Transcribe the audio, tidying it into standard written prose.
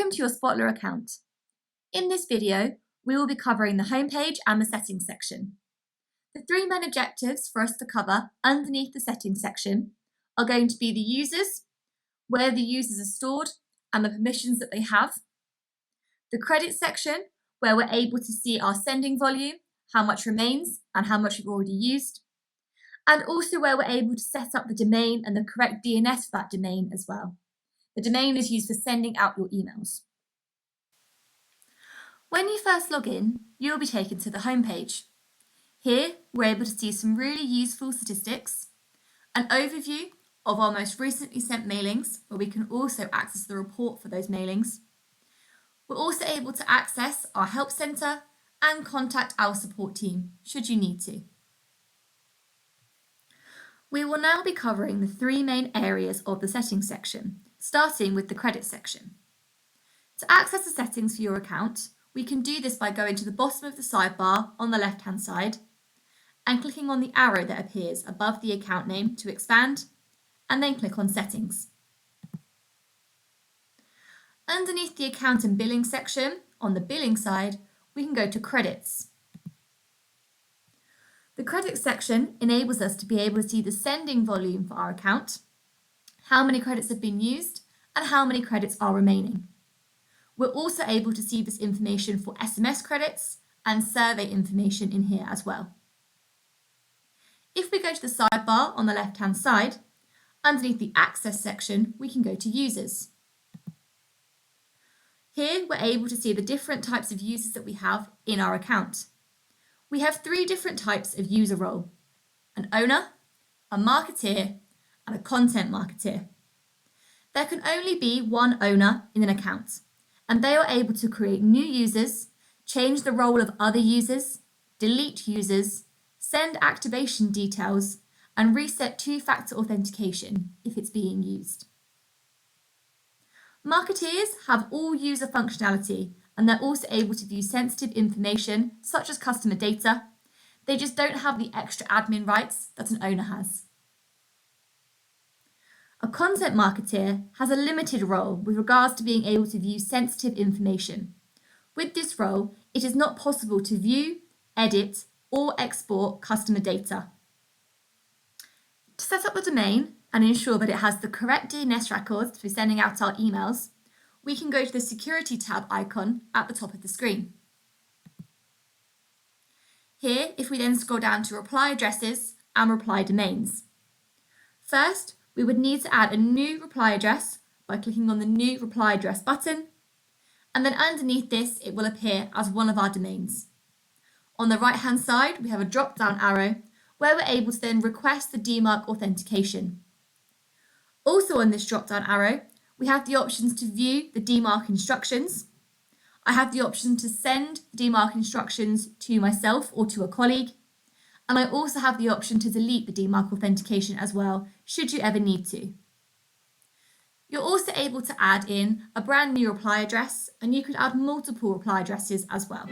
Welcome to your Spotler account. In this video, we will be covering the homepage and the settings section. The three main objectives for us to cover underneath the settings section are going to be the users, where the users are stored and the permissions that they have, the credit section, where we're able to see our sending volume, how much remains and how much we've already used, and also where we're able to set up the domain and the correct DNS for that domain as well. The domain is used for sending out your emails. When you first log in, you will be taken to the home page. Here, we're able to see some really useful statistics, an overview of our most recently sent mailings, where we can also access the report for those mailings. We're also able to access our help centre and contact our support team, should you need to. We will now be covering the three main areas of the settings section, starting with the credit section. To access the settings for your account, we can do this by going to the bottom of the sidebar on the left-hand side and clicking on the arrow that appears above the account name to expand, and then click on Settings. Underneath the account and billing section, on the billing side, we can go to Credits. The credit section enables us to be able to see the sending volume for our account, how many credits have been used, and how many credits are remaining. We're also able to see this information for SMS credits and survey information in here as well. If we go to the sidebar on the left-hand side, underneath the Access section, we can go to Users. Here, we're able to see the different types of users that we have in our account. We have three different types of user role: an owner, a marketeer, and a content marketeer. There can only be one owner in an account, and they are able to create new users, change the role of other users, delete users, send activation details, and reset two-factor authentication if it's being used. Marketeers have all user functionality, and they're also able to view sensitive information such as customer data. They just don't have the extra admin rights that an owner has. A content marketeer has a limited role with regards to being able to view sensitive information. With this role, it is not possible to view, edit, or export customer data. To set up the domain and ensure that it has the correct DNS records for sending out our emails, we can go to the Security tab icon at the top of the screen. Here, if we then scroll down to reply addresses and reply domains. First, we would need to add a new reply address by clicking on the New Reply Address button, and then underneath this it will appear as one of our domains. On the right-hand side, we have a drop-down arrow where we're able to then request the DMARC authentication. Also on this drop-down arrow, we have the options to view the DMARC instructions. I have the option to send the DMARC instructions to myself or to a colleague, and I also have the option to delete the DMARC authentication as well, should you ever need to. You're also able to add in a brand new reply address, and you could add multiple reply addresses as well.